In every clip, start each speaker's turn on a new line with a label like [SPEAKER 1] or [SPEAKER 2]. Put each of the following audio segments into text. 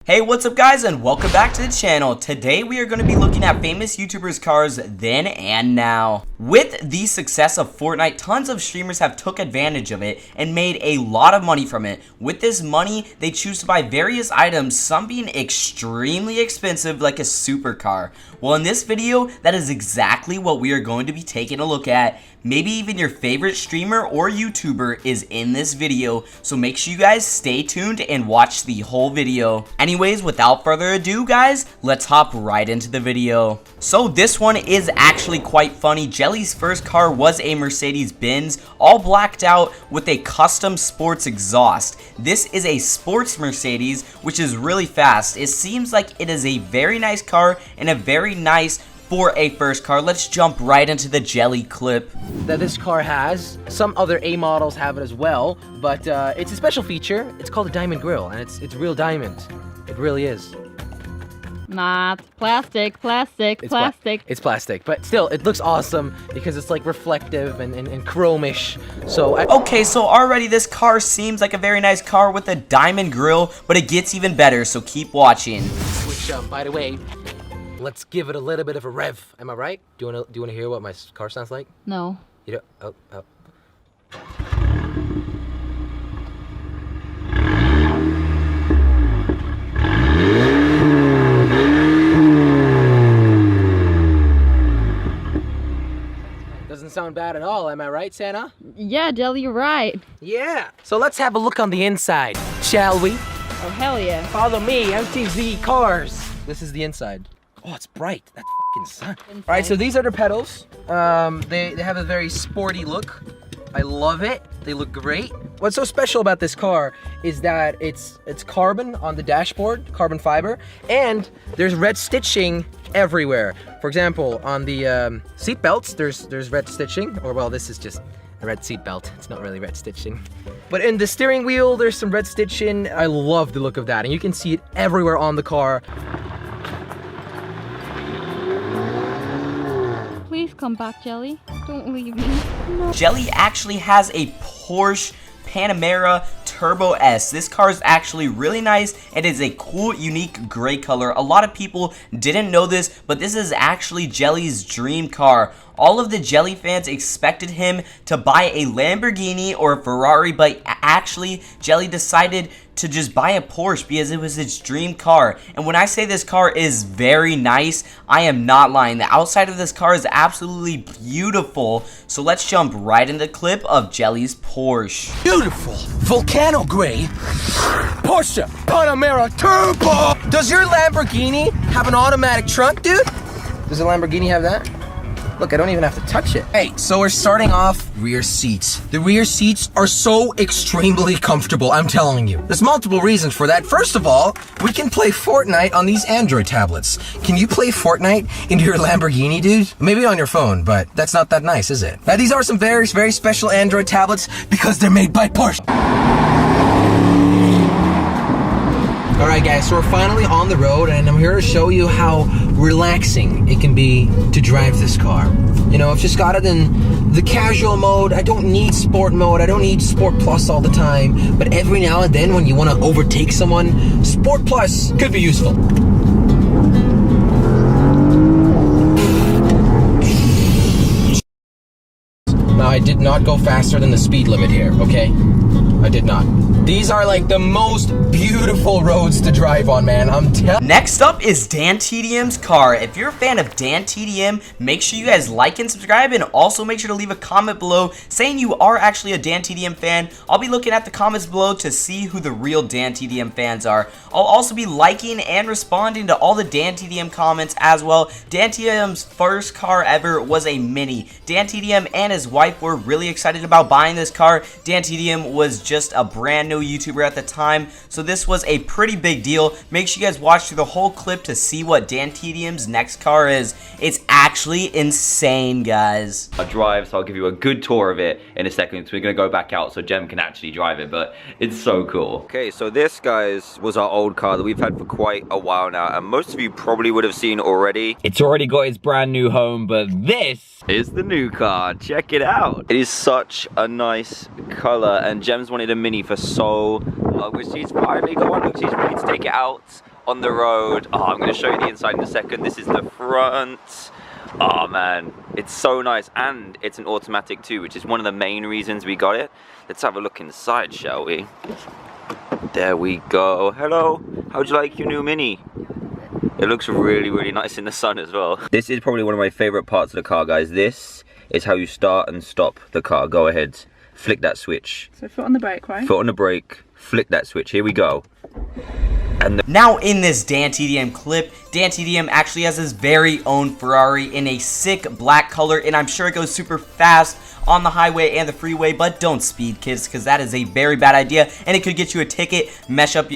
[SPEAKER 1] Hey, what's up guys, and welcome back to the channel. Today we are going to be looking at famous YouTubers cars then and now. With the success of Fortnite, tons of streamers have took advantage of it and made a lot of money from it. With this money, they choose to buy various items, some being extremely expensive like a supercar. Well, in this video, that is exactly what we are going to be taking a look at. Maybe even your favorite streamer or YouTuber is in this video, so make sure you guys stay tuned and watch the whole video. Anyways, without further ado guys, let's hop right into the video. So this one is actually quite funny. Jelly's first car was a Mercedes-Benz, all blacked out with a custom sports exhaust. This is a sports Mercedes, which is really fast. It seems like it is a very nice car and a very nice for a first car. Let's jump right into the Jelly clip
[SPEAKER 2] that this car has. Some other A models have it as well, but it's a special feature. It's called a diamond grille, and it's real diamond. It really is.
[SPEAKER 3] Not plastic,
[SPEAKER 2] It's plastic, but still, it looks awesome because it's like reflective and chromish. So
[SPEAKER 1] okay, so already this car seems like a very nice car with a diamond grille, but it gets even better, so keep watching.
[SPEAKER 2] Which, by the way, let's give it a little bit of a rev. Am I right? Do you wanna hear what my car sounds like?
[SPEAKER 3] No.
[SPEAKER 2] You don't? Oh. Doesn't sound bad at all, am I right, Santa?
[SPEAKER 3] Yeah, Jelly, you're right.
[SPEAKER 2] Yeah. So let's have a look on the inside, shall we?
[SPEAKER 3] Oh, hell yeah.
[SPEAKER 2] Follow me, MTV Cars. This is the inside. Oh, it's bright. That's fucking sun. All right, so these are the pedals. They have a very sporty look. I love it. They look great. What's so special about this car is that it's carbon on the dashboard, carbon fiber, and there's red stitching everywhere. For example, on the seat belts, there's red stitching, or well, this is just a red seat belt. It's not really red stitching. But in the steering wheel, there's some red stitching. I love the look of that, and you can see it everywhere on the car.
[SPEAKER 3] Please come back, Jelly. Don't leave me. No.
[SPEAKER 1] Jelly actually has a Porsche Panamera Turbo S. This car is actually really nice and is a cool, unique gray color. A lot of people didn't know this, but this is actually Jelly's dream car. All of the Jelly fans expected him to buy a Lamborghini or a Ferrari, but actually Jelly decided to just buy a Porsche because it was his dream car. And when I say this car is very nice, I am not lying. The outside of this car is absolutely beautiful. So let's jump right into the clip of Jelly's Porsche.
[SPEAKER 2] Beautiful volcano gray Porsche Panamera Turbo. Does your Lamborghini have an automatic trunk, dude? Does a Lamborghini have that? Look, I don't even have to touch it. Hey, so we're starting off rear seats. The rear seats are so extremely comfortable, I'm telling you. There's multiple reasons for that. First of all, we can play Fortnite on these Android tablets. Can you play Fortnite into your Lamborghini, dude? Maybe on your phone, but that's not that nice, is it? Now, these are some very, very special Android tablets because they're made by Porsche. Alright guys, so we're finally on the road and I'm here to show you how relaxing it can be to drive this car. You know, I've just got it in the casual mode. I don't need sport mode. I don't need Sport Plus all the time. But every now and then when you want to overtake someone, Sport Plus could be useful. Now, I did not go faster than the speed limit here, okay? I did not. These are like the most beautiful roads to drive on, man. I'm telling.
[SPEAKER 1] Next up is DanTDM's car. If you're a fan of DanTDM, make sure you guys like and subscribe, and also make sure to leave a comment below saying you are actually a DanTDM fan. I'll be looking at the comments below to see who the real DanTDM fans are. I'll also be liking and responding to all the DanTDM comments as well. DanTDM's first car ever was a Mini. DanTDM and his wife were really excited about buying this car. DanTDM was just a brand new YouTuber at the time, so this was a pretty big deal. Make sure you guys watch through the whole clip to see what DanTDM's next car is. It's actually insane, guys.
[SPEAKER 4] I drive, so I'll give you a good tour of it in a second. So we're gonna go back out so Jem can actually drive it, but it's so cool. Okay, so this, guys, was our old car that we've had for quite a while now, and most of you probably would have seen already. It's already got its brand new home, but this is the new car. Check it out. It is such a nice color, and Jem's wanted a Mini for so long, which she's finally got one. Look, she's ready to take it out on the road. Oh, I'm going to show you the inside in a second. This is the front. Oh man, it's so nice, and it's an automatic too, which is one of the main reasons we got it. Let's have a look inside, shall we? There we go. Hello, how'd you like your new Mini? It looks really, really nice in the sun as well. This is probably one of my favorite parts of the car, guys. This is how you start and stop the car. Go ahead, flick that switch.
[SPEAKER 5] So foot on the brake, right?
[SPEAKER 4] Foot on the brake, flick that switch. Here we go. And
[SPEAKER 1] now in this DanTDM clip, DanTDM actually has his very own Ferrari in a sick black color, and I'm sure it goes super fast on the highway and the freeway, but don't speed, kids, because that is a very bad idea, and it could get you a ticket, mess up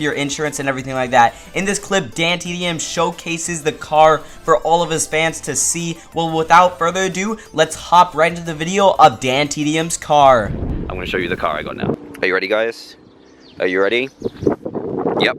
[SPEAKER 1] your insurance and everything like that. In this clip, DanTDM showcases the car for all of his fans to see. Well, without further ado, let's hop right into the video of DanTDM's car.
[SPEAKER 4] I'm going to show you the car I got now. Are you ready, guys? Are you ready? Yep,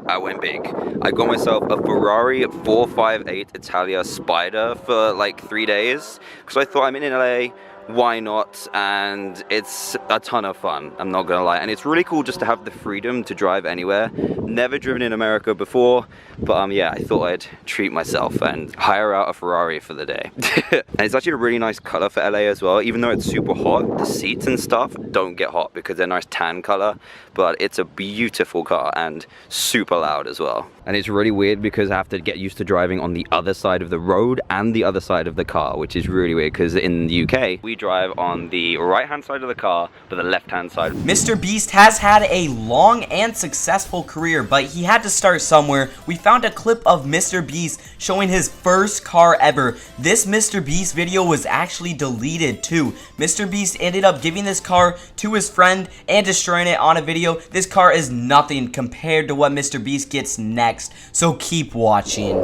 [SPEAKER 4] I went big. I got myself a Ferrari 458 Italia Spider for like 3 days because I thought I'm in LA, why not? And it's a ton of fun, I'm not gonna lie. And it's really cool just to have the freedom to drive anywhere. Never driven in America before, but yeah, I thought I'd treat myself and hire out a Ferrari for the day. And it's actually a really nice color for LA as well. Even though it's super hot, the seats and stuff don't get hot because they're nice tan color, but it's a beautiful car and super loud as well. And it's really weird because I have to get used to driving on the other side of the road and the other side of the car, which is really weird because in the UK, we drive on the right-hand side of the car, but the left-hand side.
[SPEAKER 1] MrBeast has had a long and successful career, but he had to start somewhere. We found a clip of MrBeast showing his first car ever. This MrBeast video was actually deleted too. MrBeast ended up giving this car to his friend and destroying it on a video. This car is nothing compared to what MrBeast gets next, so keep watching.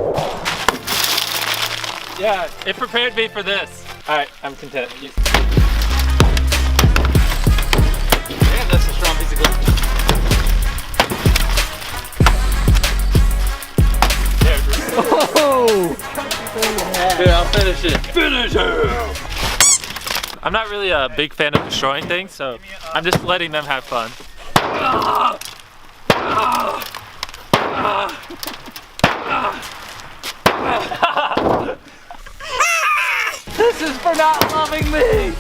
[SPEAKER 6] Yeah, it prepared me for this. Alright, I'm content. Damn, that's a strong piece of glue.
[SPEAKER 2] Oh!
[SPEAKER 6] Here, I'll finish it. Finish it! I'm not really a big fan of destroying things, so I'm just letting them have fun. This is for not loving me!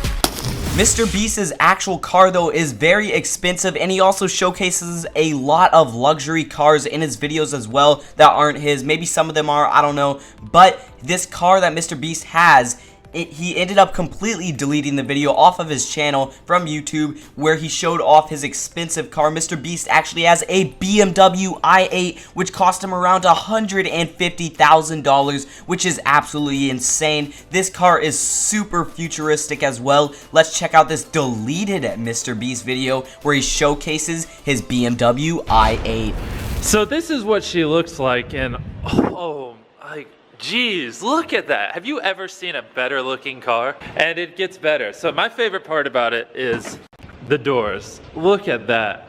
[SPEAKER 1] MrBeast's actual car though is very expensive, and he also showcases a lot of luxury cars in his videos as well that aren't his. Maybe some of them are, I don't know. But this car that MrBeast has, he ended up completely deleting the video off of his channel from YouTube where he showed off his expensive car. MrBeast actually has a BMW i8 which cost him around $150,000, which is absolutely insane. This car is super futuristic as well. Let's check out this deleted MrBeast video where he showcases his BMW i8.
[SPEAKER 6] So this is what she looks like, and oh, like, geez, look at that. Have you ever seen a better looking car? And it gets better. So my favorite part about it is the doors. Look at that.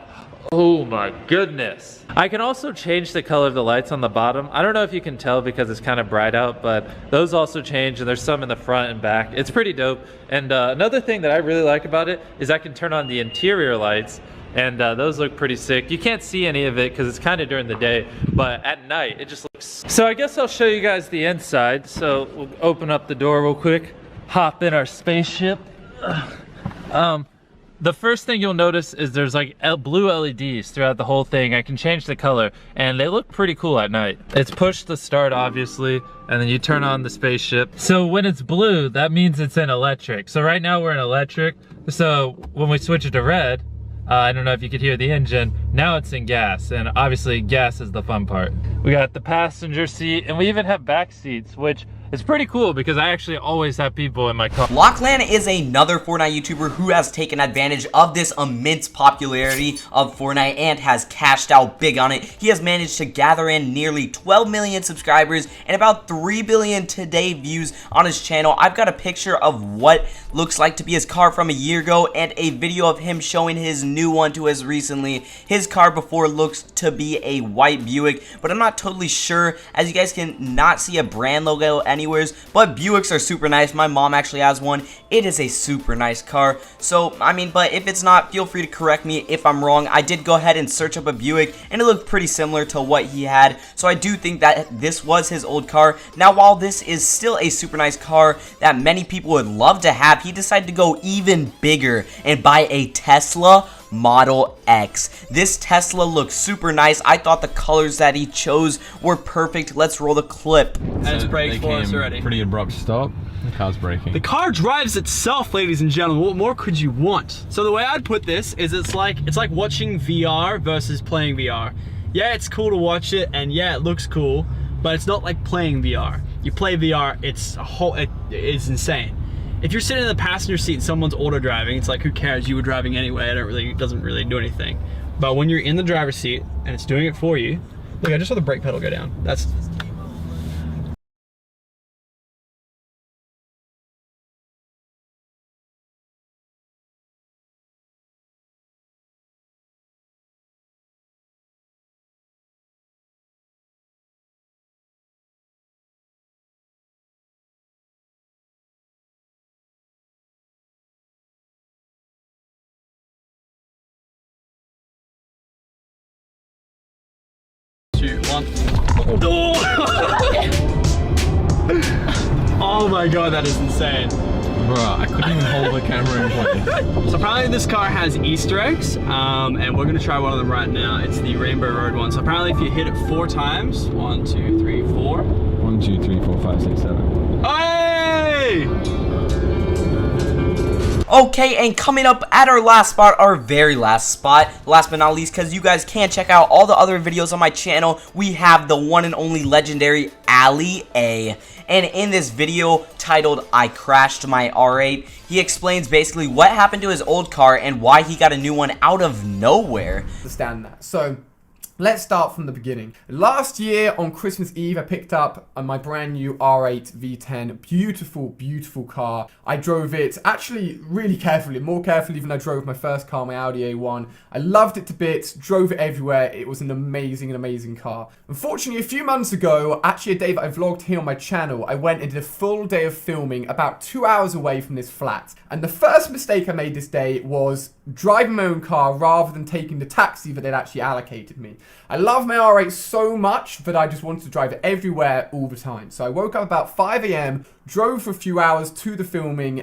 [SPEAKER 6] Oh my goodness. I can also change the color of the lights on the bottom. I don't know if you can tell because it's kind of bright out, but those also change, and there's some in the front and back. It's pretty dope. And another thing that I really like about it is I can turn on the interior lights, and those look pretty sick. You can't see any of it because it's kind of during the day, but at night it just looks. So I guess I'll show you guys the inside. So we'll open up the door real quick, hop in our spaceship. The first thing you'll notice is there's like blue LEDs throughout the whole thing. I can change the color and they look pretty cool at night. It's push to start obviously, and then you turn on the spaceship. So when it's blue, that means it's in electric. So right now we're in electric. So when we switch it to red, I don't know if you could hear the engine. Now it's in gas, and obviously gas is the fun part. We got the passenger seat, and we even have back seats, which is pretty cool because I actually always have people in my car.
[SPEAKER 1] Lachlan is another Fortnite YouTuber who has taken advantage of this immense popularity of Fortnite and has cashed out big on it. He has managed to gather in nearly 12 million subscribers and about 3 billion today views on his channel. I've got a picture of what looks like to be his car from a year ago and a video of him showing his new one to us recently. His car before looks to be a white Buick, but I'm not totally sure, as you guys can not see a brand logo anywhere. anywheres, but Buicks are super nice. My mom actually has one. It is a super nice car. So, I mean, but if it's not, feel free to correct me if I'm wrong. I did go ahead and search up a Buick, and it looked pretty similar to what he had. So I do think that this was his old car. Now, while this is still a super nice car that many people would love to have, he decided to go even bigger and buy a Tesla Model X. This Tesla looks super nice. I thought the colors that he chose were perfect. Let's roll the clip.
[SPEAKER 5] And it's braked for us already.
[SPEAKER 7] Pretty abrupt stop. The car's braking.
[SPEAKER 5] The car drives itself, ladies and gentlemen. What more could you want? So the way I'd put this is it's like watching VR versus playing VR. Yeah, it's cool to watch it, and yeah, it looks cool, but it's not like playing VR. You play VR, it's insane. If you're sitting in the passenger seat and someone's auto driving, it's like, who cares? You were driving anyway. It doesn't really do anything. But when you're in the driver's seat and it's doing it for you, look, I just saw the brake pedal go down. That's one. Oh! Oh my god, that is insane.
[SPEAKER 7] Bruh, I couldn't even hold the camera in place.
[SPEAKER 5] So apparently this car has Easter eggs, and we're gonna try one of them right now. It's the Rainbow Road one. So apparently if you hit it 4 times, 1, 2, 3, 4.
[SPEAKER 7] 1, 2, 3, 4, 5, 6, 7.
[SPEAKER 5] Hey!
[SPEAKER 1] Okay, and coming up at our last spot, our very last spot, last but not least, because you guys can check out all the other videos on my channel, we have the one and only legendary Ali A. And in this video titled I Crashed My R8, he explains basically what happened to his old car and why he got a new one out of nowhere.
[SPEAKER 8] Understand that. So let's start from the beginning. Last year on Christmas Eve, I picked up my brand new R8 V10. Beautiful, beautiful car. I drove it actually really carefully, more carefully than I drove my first car, my Audi A1. I loved it to bits, drove it everywhere. It was an amazing car. Unfortunately, a few months ago, actually a day that I vlogged here on my channel, I went and did a full day of filming about 2 hours away from this flat. And the first mistake I made this day was driving my own car rather than taking the taxi that they'd actually allocated me. I love my R8 so much that I just wanted to drive it everywhere all the time. So I woke up about 5 AM, drove for a few hours to the filming,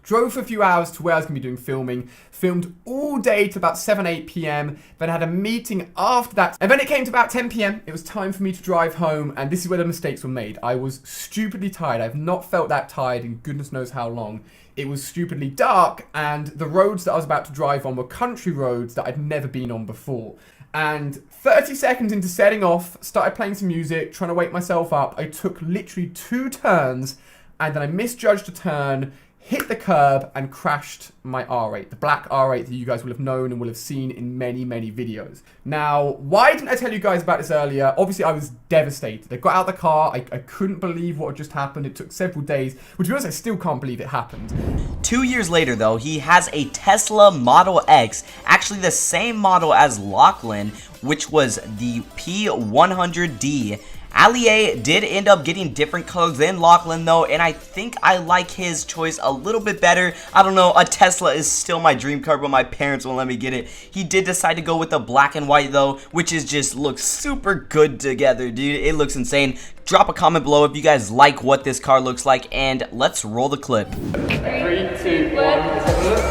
[SPEAKER 8] drove for a few hours to where I was going to be doing filming, filmed all day to about 7, 8 PM, then had a meeting after that, and then it came to about 10 PM, it was time for me to drive home, and this is where the mistakes were made. I was stupidly tired. I've not felt that tired in goodness knows how long. It was stupidly dark, and the roads that I was about to drive on were country roads that I'd never been on before. And 30 seconds into setting off, started playing some music, trying to wake myself up. I took literally 2 turns, and then I misjudged a turn, hit the curb, and crashed my R8, the black R8 that you guys will have known and will have seen in many videos. Now, why didn't I tell you guys about this earlier? Obviously, I was devastated. I got out of the car, I couldn't believe what had just happened. It took several days, which to be honest, I still can't believe it happened.
[SPEAKER 1] 2 years later, though, he has a Tesla Model X, actually the same model as Lachlan, which was the P100D. Ali A did end up getting different colors than Lachlan though, and I think I like his choice a little bit better. I don't know, a Tesla is still my dream car, but my parents won't let me get it. He did decide to go with the black and white though, which is just looks super good together, dude. It looks insane. Drop a comment below if you guys like what this car looks like, and let's roll the clip.
[SPEAKER 8] 3, 2, 1, let's have a look.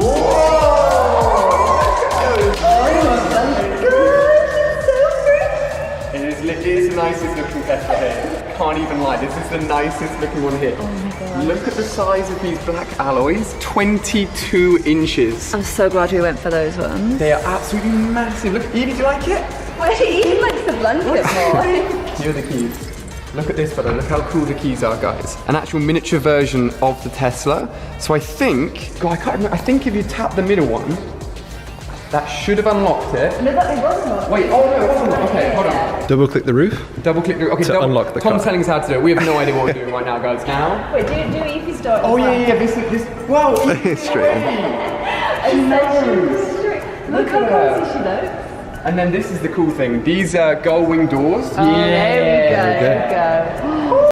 [SPEAKER 8] Whoa! It is the nicest looking Tesla here. Can't even lie, this is the nicest looking one here.
[SPEAKER 3] Oh my god.
[SPEAKER 8] Look at the size of these black alloys, 22 inches.
[SPEAKER 3] I'm so glad we went for those ones.
[SPEAKER 8] They are absolutely massive. Look, Evie, do you like it?
[SPEAKER 3] Why do you like the blanket more?
[SPEAKER 8] Here are the keys. Look at this fella, look how cool the keys are, guys. An actual miniature version of the Tesla. So I think, God, I can't remember, I think if you tap the middle one, that should have unlocked it.
[SPEAKER 3] No, that it wasn't unlocked.
[SPEAKER 8] Wait, oh no, it wasn't unlocked. Okay, hold on.
[SPEAKER 7] Double click the roof.
[SPEAKER 8] Double click the roof. Okay,
[SPEAKER 7] to unlock the car.
[SPEAKER 8] Tom's telling us how to do it. We have no idea what we're doing right now, guys. Now.
[SPEAKER 3] Wait, do Evie start?
[SPEAKER 8] Oh yeah, this. Wow.
[SPEAKER 7] It's straight.
[SPEAKER 8] She knows.
[SPEAKER 3] Look how cool she knows.
[SPEAKER 8] And then this is the cool thing. These are gull wing doors.
[SPEAKER 3] Oh, there we go.